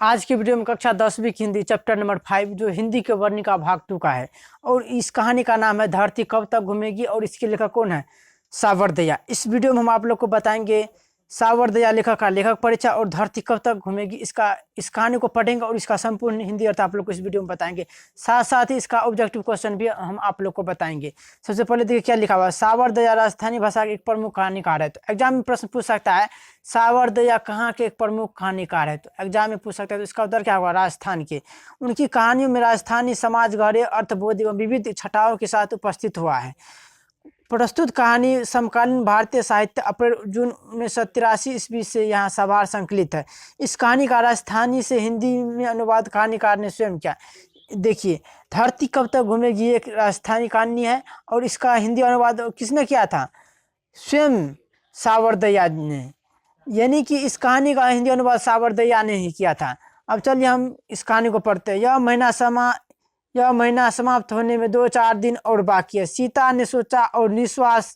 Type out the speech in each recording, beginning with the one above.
आज की वीडियो में कक्षा 10वीं की हिंदी चैप्टर नंबर 5 जो हिंदी के वर्णिका भाग 2 का है। और इस कहानी का नाम है धरती कब तक घूमेगी और इसके लेखक कौन है? सावरदया। इस वीडियो में हम आप लोग को बताएंगे सावरदया लेखक का लेखक परिचय और धरती कब तक घूमेगी। इस कहानी को पढ़ेंगे और इसका संपूर्ण हिंदी अर्थ आप लोग को इस वीडियो में बताएंगे। साथ साथ ही इसका ऑब्जेक्टिव क्वेश्चन भी हम आप लोग को बताएंगे। सबसे पहले देखिए क्या लिखा हुआ है। सावरदया राजस्थानी भाषा के एक प्रमुख कहानीकार है। तो एग्जाम में प्रश्न पूछ सकता है सावरदया कहाँ के एक प्रमुख कहानीकार है। तो एग्जाम में पूछ सकता है, तो इसका उत्तर क्या होगा? राजस्थान के। उनकी कहानियों में राजस्थानी समाज गहरे अर्थबोध एवं विविध छटाओं के साथ उपस्थित हुआ है। प्रस्तुत कहानी समकालीन भारतीय साहित्य अप्रैल जून 1983 ईस्वी से यहाँ सवार संकलित है। इस कहानी का राजस्थानी से हिंदी में अनुवाद कहानीकार ने स्वयं किया। देखिए, धरती कब तक घूमेगी एक राजस्थानी कहानी है और इसका हिंदी अनुवाद किसने किया था? स्वयं सावरदया ने। यानी कि इस कहानी का हिंदी अनुवाद सावरदया ने ही किया था। अब चलिए हम इस कहानी को पढ़ते हैं। यह महीना समाप्त होने में 2-4 दिन और बाकी है। सीता ने सोचा और निश्वास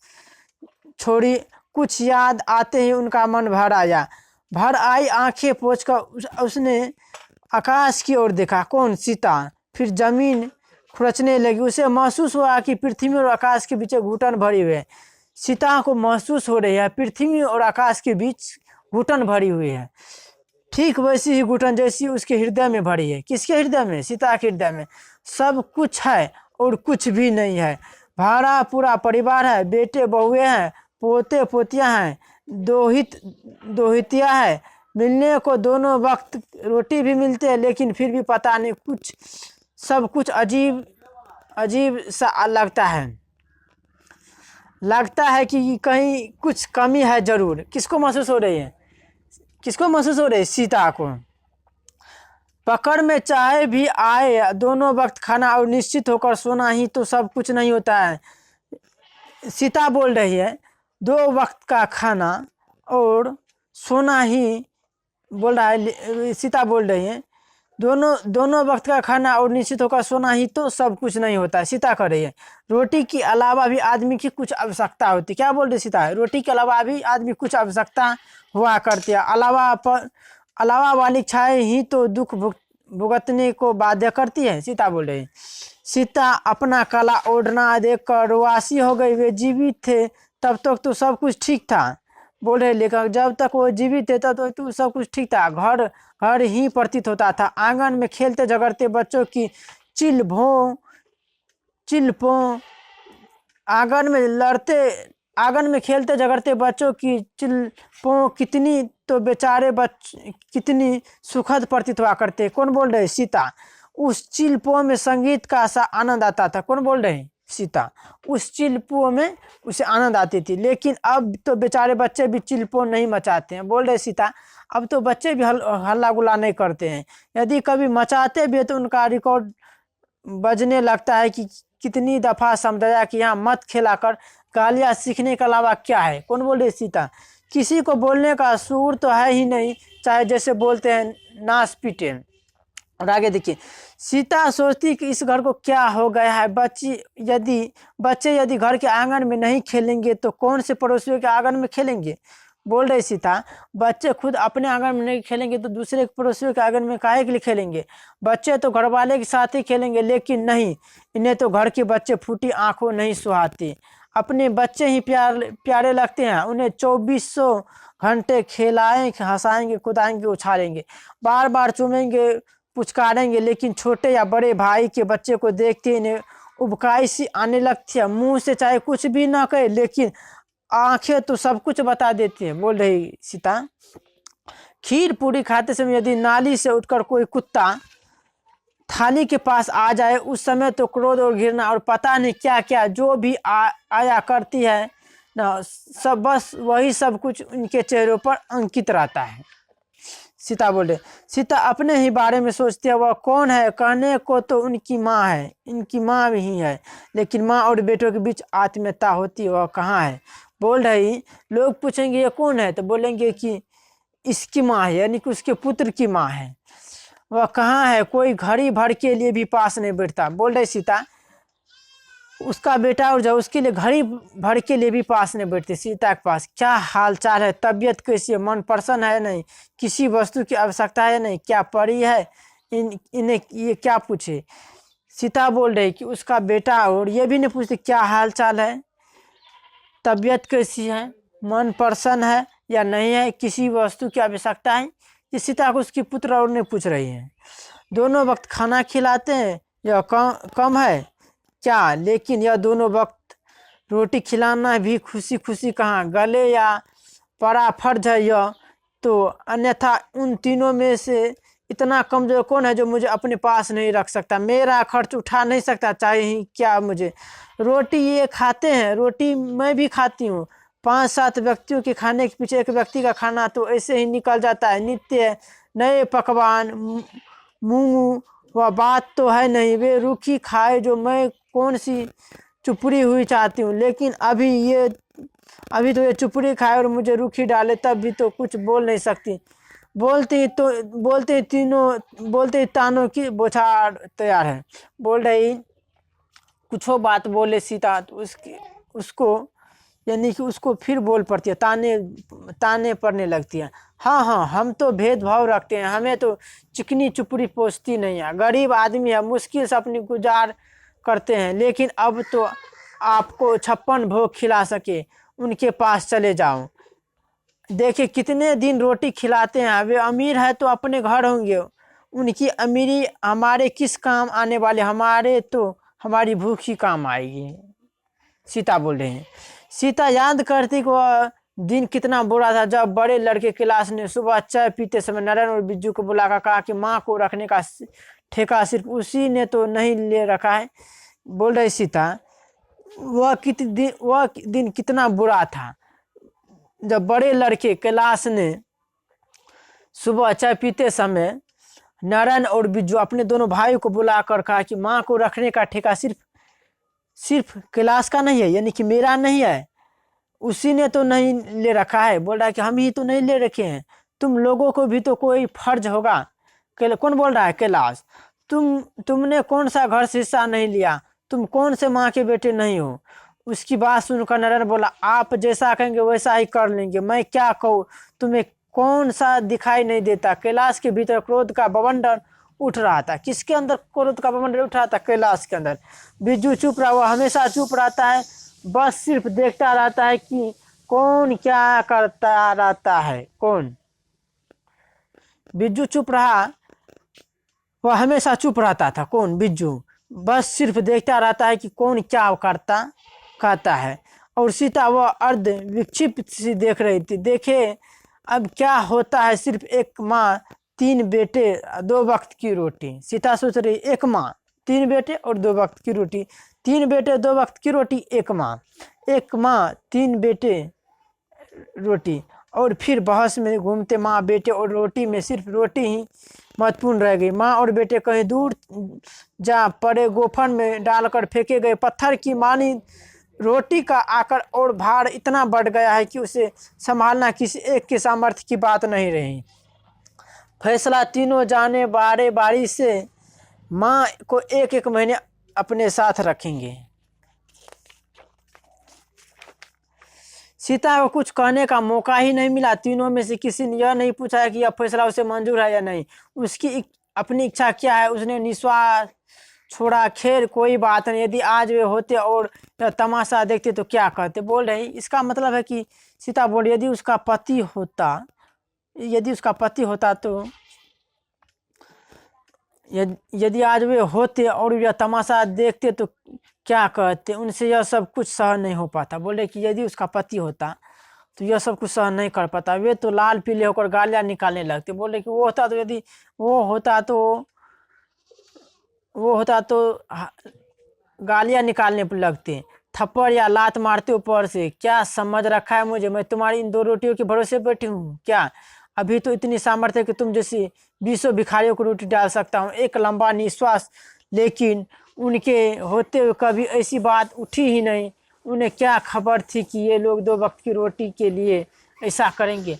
छोड़ी। कुछ याद आते ही उनका मन भर आई आंखें पोंछकर उसने आकाश की ओर देखा। कौन? सीता। फिर जमीन खुरचने लगी। उसे महसूस हुआ कि पृथ्वी और आकाश के बीच घुटन भरी हुई है। सीता को महसूस हो रही है पृथ्वी और आकाश के बीच घुटन भरी हुई है। ठीक वैसी ही घुटन जैसी उसके हृदय में भरी है। किसके हृदय में? सीता के हृदय में। सब कुछ है और कुछ भी नहीं है। भरा पूरा परिवार है, बेटे बहुएं हैं, पोते पोतियां हैं, दोहितिया है। मिलने को दोनों वक्त रोटी भी मिलते हैं, लेकिन फिर भी पता नहीं कुछ सब कुछ अजीब अजीब सा लगता है कि कहीं कुछ कमी है जरूर। किसको महसूस हो रही है? सीता को। पकड़ में चाहे भी आए, दोनों वक्त खाना और निश्चित होकर सोना ही तो सब कुछ नहीं होता है। सीता बोल रही है 2 वक्त का खाना और सोना ही बोल रहा है। सीता बोल रही है दोनों वक्त का खाना और निश्चित होकर सोना ही तो सब कुछ नहीं होता है। सीता कह रही है रोटी के अलावा भी आदमी की कुछ आवश्यकता होती। क्या बोल रही सीता? रोटी के अलावा भी आदमी कुछ आवश्यकता हुआ करती है। अलावा वाली इच्छाएं ही तो दुख भुगतने को बाध्य करती है। सीता बोल रही है। सीता अपना काला ओढ़ना देखकर रुआसी हो गई। वे जीवित थे तब तक तो सब कुछ ठीक था। बोल रहे लेखक जब तक वो जीवित थे तब तक तो सब कुछ ठीक था। घर ही प्रतीत होता था। आंगन में खेलते झगड़ते बच्चों की चिल्पों आंगन में खेलते झगड़ते बच्चों की चिल्पों कितनी सुखद प्रतीत हुआ करते। कौन बोल रहे? सीता। उस चिल्पों में संगीत का सा आनंद आता था। कौन बोल रहे? सीता। उस चिल्पों में उसे आनंद आती थी, लेकिन अब तो बेचारे बच्चे भी चिल्पों नहीं मचाते हैं। बोल रहे सीता अब तो बच्चे भी हल्ला गुल्ला नहीं करते हैं। यदि कभी मचाते भी तो उनका रिकॉर्ड बजने लगता है कि कितनी दफा समझाया कि यहाँ मत खेला कर। गालियाँ सीखने के अलावा क्या है? कौन बोल रही? सीता। किसी को बोलने का शूर तो है ही नहीं, चाहे जैसे बोलते हैं नाश पीटे। और आगे देखिए, सीता सोचती कि इस घर को क्या हो गया है। बच्चे यदि घर के आंगन में नहीं खेलेंगे तो कौन से पड़ोसियों के आंगन में खेलेंगे? बोल रही सीता बच्चे खुद अपने आंगन में नहीं खेलेंगे तो दूसरे पड़ोसियों के आंगन में काहे के लिए खेलेंगे? बच्चे तो घर वाले के साथ ही खेलेंगे, लेकिन नहीं, इन्हें तो घर के बच्चे फूटी आंखों नहीं सुहाते। अपने बच्चे ही प्यारे लगते हैं। उन्हें 2400 घंटे खिलाएं, हंसाएंगे, कुदाएंगे, उछालेंगे, बार बार चूमेंगे, पुचकारेंगे, लेकिन छोटे या बड़े भाई के बच्चे को देखते इन्हें उबकाई सी आने लगती है। मुंह से चाहे कुछ भी ना कहे, लेकिन आंखें तो सब कुछ बता देती है। बोल रही सीता। खीर पूरी खाते समय यदि नाली से उठकर कोई कुत्ता थाली के पास आ जाए, उस समय तो क्रोध और घृणा और पता नहीं क्या क्या जो भी आया करती है ना, सब बस वही सब कुछ उनके चेहरों पर अंकित रहता है। सीता बोले। सीता अपने ही बारे में सोचती है। वह कौन है? कहने को तो उनकी माँ है, इनकी माँ भी है, लेकिन माँ और बेटों के बीच आत्मीयता होती है, वह कहाँ है? बोल रही लोग पूछेंगे ये कौन है, तो बोलेंगे कि इसकी माँ है, यानी कि उसके पुत्र की माँ है। वह कहाँ है? कोई घड़ी भर के लिए भी पास नहीं बैठता। बोल रही सीता उसका बेटा और जब उसके लिए घड़ी भर के लिए भी पास नहीं बैठते सीता के पास। क्या हाल चाल है, तबीयत कैसी है, मन प्रसन्न है नहीं, किसी वस्तु की आवश्यकता है नहीं, क्या पड़ी है, इन्हें ये क्या पूछे। सीता बोल रही कि उसका बेटा और ये भी नहीं पूछते क्या हाल चाल है, तबीयत कैसी है, मन प्रसन्न है या नहीं है, किसी वस्तु की आवश्यकता है। ये सीता को उसकी पुत्र और ने पूछ रही है। दोनों वक्त खाना खिलाते हैं यह कम है क्या, लेकिन यह दोनों वक्त रोटी खिलाना भी खुशी खुशी कहाँ, गले या परा फर्ज है यह तो, अन्यथा उन तीनों में से इतना कमजोर कौन है जो मुझे अपने पास नहीं रख सकता, मेरा खर्च उठा नहीं सकता, चाहे ही क्या मुझे। रोटी ये खाते हैं, रोटी मैं भी खाती हूँ, 5-7 व्यक्तियों के खाने के पीछे एक व्यक्ति का खाना तो ऐसे ही निकल जाता है। नित्य नए पकवान मुँह वह बात तो है नहीं, वे रूखी खाए जो मैं कौन सी चुपड़ी हुई चाहती हूँ, लेकिन अभी तो ये चुपड़ी खाए और मुझे रूखी डाले तब भी तो कुछ बोल नहीं सकती। बोलते ही तानों की बौछार तैयार है। बोल रही कुछो बात बोले सीता तो उसको यानी कि उसको फिर बोल पड़ती है, ताने पड़ने लगती है। हाँ हाँ, हम तो भेदभाव रखते हैं, हमें तो चिकनी चुपड़ी पोसती नहीं है, गरीब आदमी है, मुश्किल से अपनी गुजार करते हैं, लेकिन अब तो आपको 56 भोग खिला सके उनके पास चले जाओ। देखिए कितने दिन रोटी खिलाते हैं, वे अमीर है तो अपने घर होंगे, उनकी अमीरी हमारे किस काम आने वाले, हमारे तो हमारी भूख ही काम आएगी। सीता बोल रहे हैं। सीता याद करती कि वह दिन कितना बुरा था जब बड़े लड़के क्लास ने सुबह चाय पीते समय नरेन और बिज्जू को बुलाकर कहा कि माँ को रखने का ठेका सिर्फ उसी ने तो नहीं ले रखा है। बोल रही सीता वह दिन कितना बुरा था जब बड़े लड़के कैलाश ने सुबह चाय पीते समय नारायण और बिज्जू अपने दोनों भाइयों को बुलाकर कहा कि माँ को रखने का ठेका सिर्फ कैलाश का नहीं है, यानी कि मेरा नहीं है, उसी ने तो नहीं ले रखा है। बोल रहा है कि हम ही तो नहीं ले रखे हैं, तुम लोगों को भी तो कोई फर्ज होगा। कौन बोल रहा है? कैलाश। तुमने कौन सा घर से हिस्सा नहीं लिया, तुम कौन से माँ के बेटे नहीं हो। उसकी बात सुनकर नरेंद्र बोला आप जैसा कहेंगे वैसा ही कर लेंगे, मैं क्या कहूँ, तुम्हें कौन सा दिखाई नहीं देता। कैलाश के भीतर क्रोध का बवंडर उठ रहा था। किसके अंदर क्रोध का बवंडर उठ रहा था? कैलाश के अंदर। बिज्जू चुप रहा, वो हमेशा चुप रहता है, बस सिर्फ देखता रहता है कि कौन क्या करता रहता है। कौन? बिज्जू चुप रहा, वह हमेशा चुप रहता था। कौन? बिज्जू। बस सिर्फ देखता रहता है कि कौन क्या कहता है। और सीता वह अर्ध विक्षिप्त सी देख रही थी। देखे अब क्या होता है, सिर्फ एक माँ 3 बेटे 2 वक्त की रोटी। सीता सोच रही एक माँ 3 बेटे और 2 वक्त की रोटी, 3 बेटे 2 वक्त की रोटी, एक माँ 3 बेटे रोटी। और फिर बहस में घूमते माँ बेटे और रोटी में सिर्फ रोटी ही महत्वपूर्ण रह गई। माँ और बेटे कहीं दूर जा पड़े गोफन में डालकर फेंके गए पत्थर की मानी रोटी का आकर और भार इतना बढ़ गया है कि उसे संभालना किसी एक के सामर्थ्य की बात नहीं रही। फैसला तीनों जाने बारे बारी से माँ को 1-1 महीने अपने साथ रखेंगे। सीता को कुछ कहने का मौका ही नहीं मिला। तीनों में से किसी ने यह नहीं पूछा कि यह फैसला उसे मंजूर है या नहीं। उसकी अपनी इच्छा क्या है उसने निश्वास छोड़ा। खैर कोई बात नहीं, यदि आज वे होते और तमाशा देखते तो क्या कहते। बोल रहे इसका मतलब है कि सीता बोल यदि उसका पति होता तो यदि आज वे होते और यह तमाशा देखते तो क्या कहते। उनसे यह सब कुछ सहन नहीं हो पाता। बोले कि यदि उसका पति होता तो यह सब कुछ सहन नहीं कर पाता। वे तो लाल पीले होकर गालियाँ निकालने लगते। बोले कि वो होता तो यदि वो होता तो गालियाँ निकालने पर लगते, थप्पड़ या लात मारते ऊपर से। क्या समझ रखा है मुझे? मैं तुम्हारी इन 2 रोटियों के भरोसे बैठी हूँ क्या? अभी तो इतनी सामर्थ्य है कि तुम जैसी 20 भिखारियों को रोटी डाल सकता हूँ। एक लंबा निश्वास। लेकिन उनके होते हुए कभी ऐसी बात उठी ही नहीं। उन्हें क्या खबर थी कि ये लोग 2 वक्त की रोटी के लिए ऐसा करेंगे।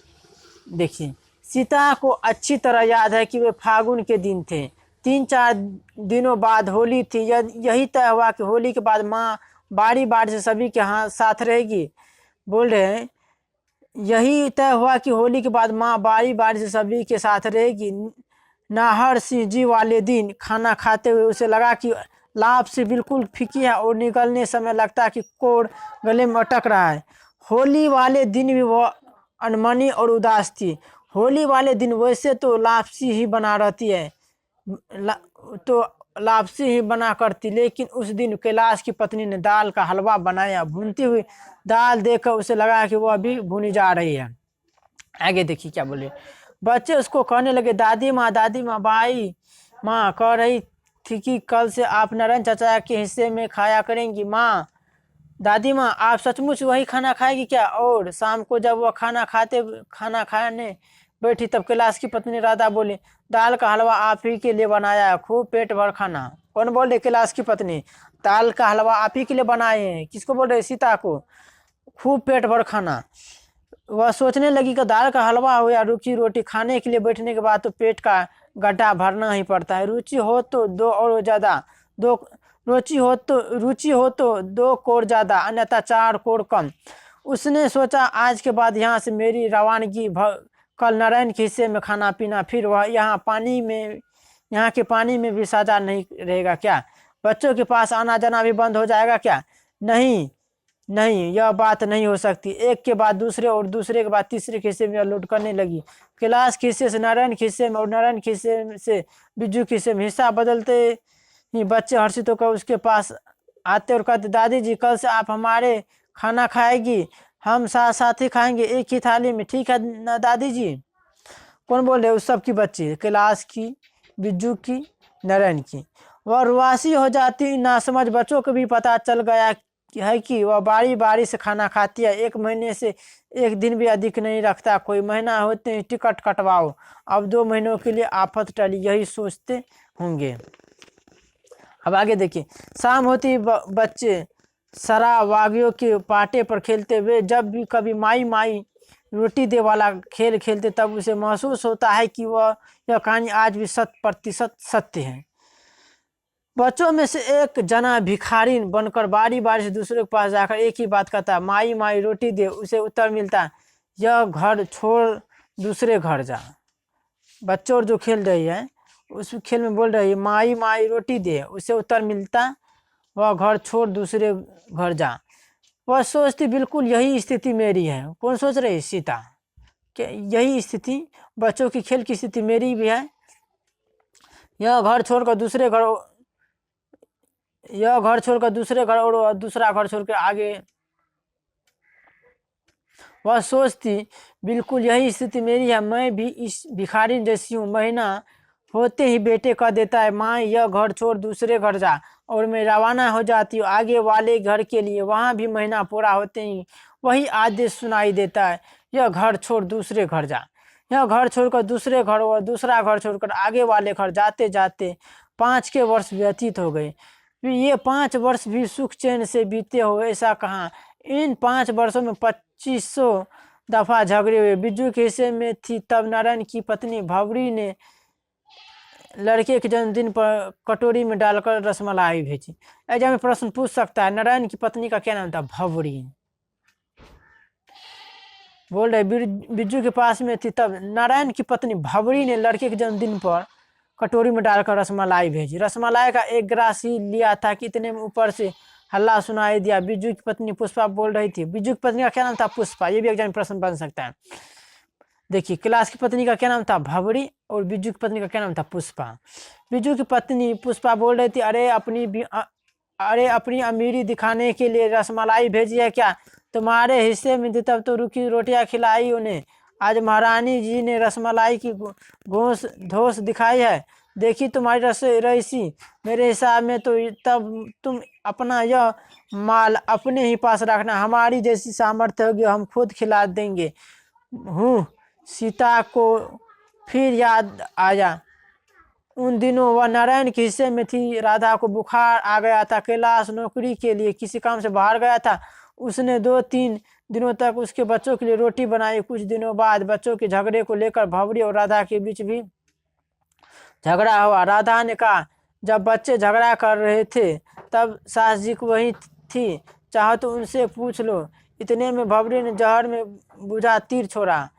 देखिए सीता को अच्छी तरह याद है कि वे फागुन के दिन थे। 3-4 दिनों बाद होली थी। यही तय हुआ कि होली के बाद माँ बारी बारी से सभी के हाथ साथ रहेगी। बोल रहे हैं यही तय हुआ कि होली के बाद माँ बारी बारी से सभी के साथ रहेगी। नाहर सिंह जी वाले दिन खाना खाते हुए उसे लगा कि लाभ से बिल्कुल फीकी है और निकलने समय लगता है कि कोर गले में अटक रहा है। होली वाले दिन भी वह अनमनी और उदास थी। होली वाले दिन वैसे तो लापसी ही बना रहती है, तो लापसी ही बना करती, लेकिन उस दिन कैलाश की पत्नी ने दाल का हलवा बनाया। भूनती हुई दाल देखकर उसे लगा कि वह अभी भुनी जा रही है। आगे देखिए क्या बोले। बच्चे उसको कहने लगे दादी माँ भाई माँ कह रही थी कि कल से आप नारायण चाचा के हिस्से में खाया करेंगी। माँ दादी माँ आप सचमुच वही खाना खाएगी क्या? और शाम को जब वह खाना खाने बैठी तब कैलाश की पत्नी राधा बोली दाल का हलवा आप ही के लिए बनाया है, खूब पेट भर खाना। कौन बोल रहे? कैलाश की पत्नी। दाल का हलवा आप ही के लिए बनाए हैं। किसको बोल रहे? सीता को। खूब पेट भर खाना। वह सोचने लगी कि दाल का हलवा हो या रूखी रोटी, खाने के लिए बैठने के बाद तो पेट का गड्ढा भरना ही पड़ता है। रुचि हो तो दो और ज़्यादा, दो रुचि हो तो 2 कोर ज़्यादा, अन्यथा 4 कोर कम। उसने सोचा आज के बाद यहाँ से मेरी रवानगी, कल नारायण के हिस्से में खाना पीना, फिर वह यहाँ के पानी में भी साझा नहीं रहेगा क्या? बच्चों के पास आना जाना भी बंद हो जाएगा क्या? नहीं, यह बात नहीं हो सकती। एक के बाद दूसरे और दूसरे के बाद तीसरे के हिस्से में लूट करने लगी। कैलाश के हिस्से से नारायण के हिस्से में और नारायण के हिस्से से बिज्जू के हिस्से में हिस्सा बदलते ही बच्चे हर्षित होकर उसके पास आते और कहते दादी जी कल से आप हमारे खाना खाएगी, हम साथ साथ ही खाएंगे एक ही थाली में, ठीक है ना दादी जी? कौन बोल रहे? उस सब की बच्ची, कैलाश की, बिज्जू की, नारायण की। वह रुआसी हो जाती। नासमझ बच्चों को भी पता चल गया है कि वह बारी बारी से खाना खाती है। 1 महीने से एक दिन भी अधिक नहीं रखता। कोई महीना होते ही टिकट कटवाओ, अब 2 महीनों के लिए आफत टली, यही सोचते होंगे। अब आगे देखिए। शाम होती बच्चे सरावागियों के पाटे पर खेलते हुए जब भी कभी माई माई रोटी दे वाला खेल खेलते तब उसे महसूस होता है कि यह कहानी आज भी 100% सत्य है। बच्चों में से एक जना भिखारी बनकर बारी बारी से दूसरे के पास जाकर एक ही बात कहता, माई माई रोटी दे। उसे उत्तर मिलता, यह घर छोड़ दूसरे घर जा। बच्चों जो खेल रही है उस खेल में बोल रही है माई माई रोटी दे, उसे उत्तर मिलता वह घर छोड़ दूसरे घर जा। वह सोचती बिल्कुल यही स्थिति मेरी है। कौन सोच रही? सीता। कि यही स्थिति बच्चों की खेल की स्थिति मेरी भी है। यह घर छोड़कर दूसरे घर और दूसरा घर छोड़कर आगे। वह सोचती बिल्कुल यही स्थिति मेरी है, मैं भी इस भिखारी जैसी हूँ। महीना होते ही बेटे कह देता है माँ यह घर छोड़ दूसरे घर जा, और मैं रवाना हो जाती हूँ आगे वाले घर के लिए। वहाँ भी महीना पूरा होते ही वही आदेश सुनाई देता है, यह घर छोड़ दूसरे घर जा। यह घर छोड़कर दूसरे घर और दूसरा घर छोड़कर आगे वाले घर जाते जाते 5 के वर्ष व्यतीत हो गए। ये 5 वर्ष भी सुख चैन से बीते हो ऐसा कहाँ। इन 5 वर्षों में 2500 दफा झगड़े हुए। बिज्जू के हिस्से में थी तब नारायण की पत्नी भवरी ने लड़के के जन्मदिन पर कटोरी में डालकर रसमलाई भेजी। ऐसा में प्रश्न पूछ सकता है नारायण की पत्नी का क्या नाम था? भवरी। बोल रहे बिज्जू के पास में थी तब नारायण की पत्नी भवरी ने लड़के के जन्मदिन पर कटोरी में डालकर रसमलाई भेजी। रसमलाई का 1 गिलास ही लिया था कि इतने में ऊपर से हल्ला सुनाई दिया। बिज्जू की पत्नी पुष्पा बोल रही थी। बिज्जू की पत्नी का क्या नाम था? पुष्पा। ये भी एग्जाम में प्रश्न बन सकता है। देखिए कैलाश की पत्नी का क्या नाम था? भवरी, और बिज्जू की पत्नी का क्या नाम था? पुष्पा। बिज्जू की पत्नी पुष्पा बोल रही थी अरे अपनी अमीरी दिखाने के लिए रसमलाई भेजी है क्या? तुम्हारे हिस्से में थी तब तो रूखी रोटियां खिलाई उन्हें। आज महारानी जी ने रसमलाई की घोष धोस दिखाई है। देखी तुम्हारी रईसी। मेरे हिसाब में तो तब तुम अपना यह माल अपने ही पास रखना। हमारी जैसी सामर्थ्य होगी हम खुद खिला देंगे। हूँ सीता को फिर याद आया। उन दिनों वह नारायण के हिस्से में थी। राधा को बुखार आ गया था। कैलाश नौकरी के लिए किसी काम से बाहर गया था। उसने 2-3 दिनों तक उसके बच्चों के लिए रोटी बनाई। कुछ दिनों बाद बच्चों के झगड़े को लेकर भवरी और राधा के बीच भी झगड़ा हुआ। राधा ने कहा जब बच्चे झगड़ा कर रहे थे तब सास जी को वहीं थी, चाहो तो उनसे पूछ लो। इतने में भवरी ने जहर में बुझा तीर छोड़ा।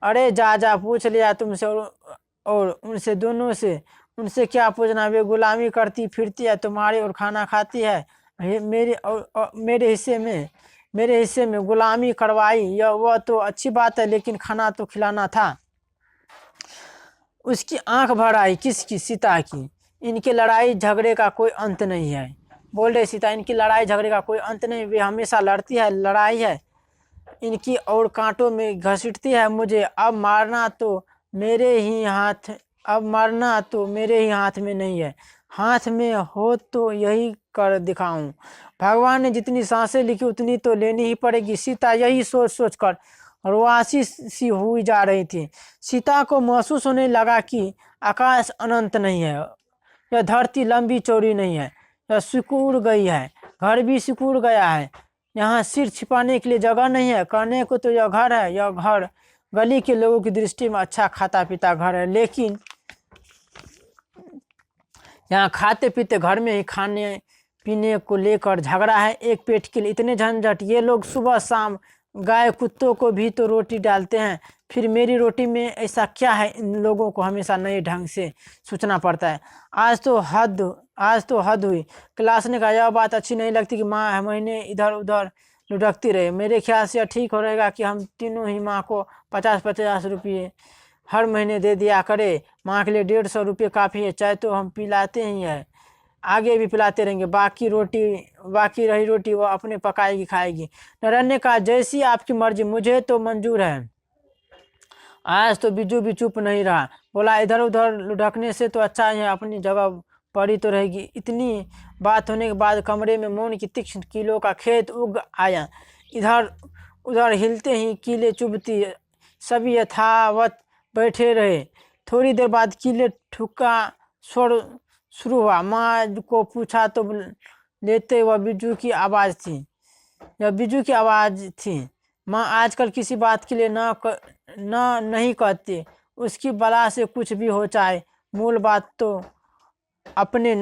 अरे जा जा पूछ लिया तुमसे और उनसे दोनों से। उनसे क्या पूछना, वे गुलामी करती फिरती है तुम्हारी और खाना खाती है। मेरे हिस्से में गुलामी करवाई, यह वह तो अच्छी बात है, लेकिन खाना तो खिलाना था। उसकी आंख भर आई। किसकी? सीता की। इनके लड़ाई झगड़े का कोई अंत नहीं है। बोल रहे सीता, इनकी लड़ाई झगड़े का कोई अंत नहीं, वे हमेशा लड़ती है, लड़ाई है इनकी और कांटों में घसीटती है मुझे। अब मारना तो मेरे ही हाथ में नहीं है, हाथ में हो तो यही कर दिखाऊं। भगवान ने जितनी सांसें लिखी उतनी तो लेनी ही पड़ेगी। सीता यही सोच सोच कर रुआसी सी हुई जा रही थी। सीता को महसूस होने लगा कि आकाश अनंत नहीं है, यह धरती लंबी चौड़ी नहीं है, यह सिकुड़ गई है, घर भी सिकुड़ गया है। यहाँ सिर छिपाने के लिए जगह नहीं है, कहने को तो यह घर है। यह घर गली के लोगों की दृष्टि में अच्छा खाता पीता घर है, लेकिन यहाँ खाते पीते घर में ही खाने पीने को लेकर झगड़ा है, एक पेट के लिए इतने झंझट। ये लोग सुबह शाम गाय कुत्तों को भी तो रोटी डालते हैं, फिर मेरी रोटी में ऐसा क्या है? इन लोगों को हमेशा नए ढंग से सोचना पड़ता है। आज तो हद हुई। क्लास ने कहा, यह बात अच्छी नहीं लगती कि माँ महीने इधर उधर लुढ़कती रहे। मेरे ख्याल से यह ठीक हो रहेगा कि हम तीनों ही माँ को 50-50 रुपये हर महीने दे दिया करे। माँ के लिए 150 रुपये काफ़ी है। चाय तो हम पिलाते ही हैं, आगे भी पिलाते रहेंगे। बाकी रही रोटी वो अपने पकाएगी खाएगी। नरेंद्र ने कहा, जैसी आपकी मर्जी, मुझे तो मंजूर है। आज तो बिज्जू भी चुप नहीं रहा, बोला, इधर उधर लुढ़कने से तो अच्छा है अपनी जगह पड़ी तो रहेगी। इतनी बात होने के बाद कमरे में मौन की तीक्ष्ण कीलों का खेत उग आया। इधर उधर हिलते ही कीले चुभती, सभी यथावत बैठे रहे। थोड़ी देर बाद कीले ठुका स्वर शुरू हुआ। माँ को पूछा तो लेते वह बिज्जू की आवाज़ थी। यह बिज्जू की आवाज़ थी। माँ आजकल किसी बात के लिए नहीं कहती, उसकी बला से कुछ भी हो जाए, मूल बात तो अपने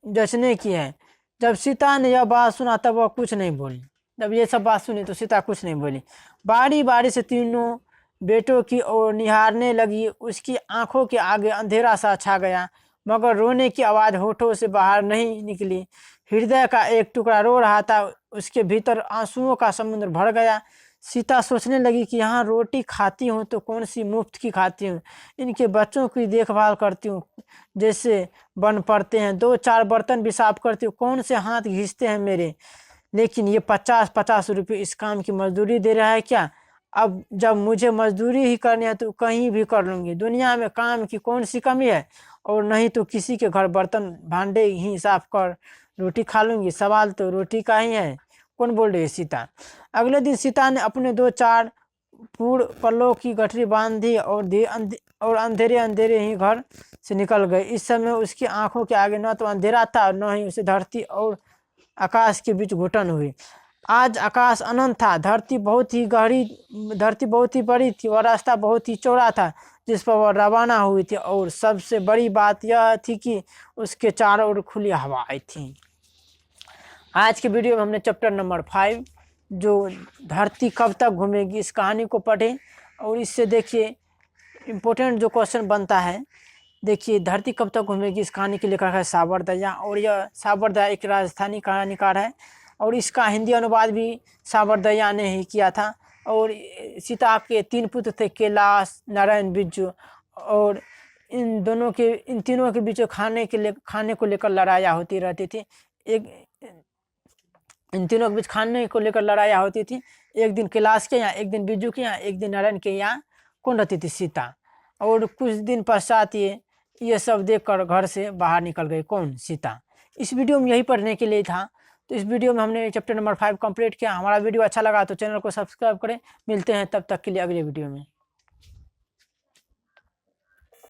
जचने की है। जब सीता ने यह बात सुना तब वह कुछ नहीं बोली। जब ये सब बात सुनी तो सीता कुछ नहीं बोली। बारी बारी से तीनों बेटों की ओर निहारने लगी। उसकी आंखों के आगे अंधेरा सा छा गया, मगर रोने की आवाज़ होठों से बाहर नहीं निकली। हृदय का एक टुकड़ा रो रहा था, उसके भीतर आंसुओं का समुद्र भर गया। सीता सोचने लगी कि यहाँ रोटी खाती हूँ तो कौन सी मुफ्त की खाती हूँ, इनके बच्चों की देखभाल करती हूँ जैसे बन पड़ते हैं, 2-4 बर्तन भी साफ करती हूँ, कौन से हाथ घिसते हैं मेरे, लेकिन ये 50-50 रुपये इस काम की मजदूरी दे रहा है क्या? अब जब मुझे मजदूरी ही करनी है तो कहीं भी कर लूँगी। दुनिया में काम की कौन सी कमी है? और नहीं तो किसी के घर बर्तन भांडे ही साफ कर रोटी खा लूँगी। सवाल तो रोटी का ही है। कौन बोल रही है? सीता। अगले दिन सीता ने अपने 2-4 पूर्ण पल्लों की गठरी बांधी और अंधेरे अंधेरे ही घर से निकल गए। इस समय उसकी आंखों के आगे न तो अंधेरा था, न ही उसे धरती और आकाश के बीच घुटन हुई। आज आकाश अनंत था, धरती बहुत ही बड़ी थी और रास्ता बहुत ही चौड़ा था जिस पर वह रवाना हुई थी। और सबसे बड़ी बात यह थी कि उसके चारों ओर खुली हवाएं थी। आज के वीडियो में हमने चैप्टर नंबर 5 जो धरती कब तक घूमेगी इस कहानी को पढ़े, और इससे देखिए इम्पोर्टेंट जो क्वेश्चन बनता है। देखिए, धरती कब तक घूमेगी इस कहानी के लेखक है साबर दया, और यह साबर दया एक राजस्थानी कहानीकार है और इसका हिंदी अनुवाद भी साबर दया ने ही किया था। और सीता के 3 पुत्र थे, कैलाश, नारायण, बिज्जू, और इन तीनों के बीच खाने को लेकर लड़ाइयाँ होती रहती थी। इन तीनों के बीच खाने को लेकर लड़ाइयाँ होती थी। एक दिन कैलाश के यहाँ, एक दिन बिज्जू के यहाँ, एक दिन नारायण के यहाँ कौन रहती थी? सीता। और कुछ दिन पश्चात ये सब देखकर घर से बाहर निकल गई। कौन? सीता। इस वीडियो में यही पढ़ने के लिए था। तो इस वीडियो में हमने चैप्टर नंबर 5 कंप्लीट किया। हमारा वीडियो अच्छा लगा तो चैनल को सब्सक्राइब करें। मिलते हैं तब तक के लिए अगले वीडियो में।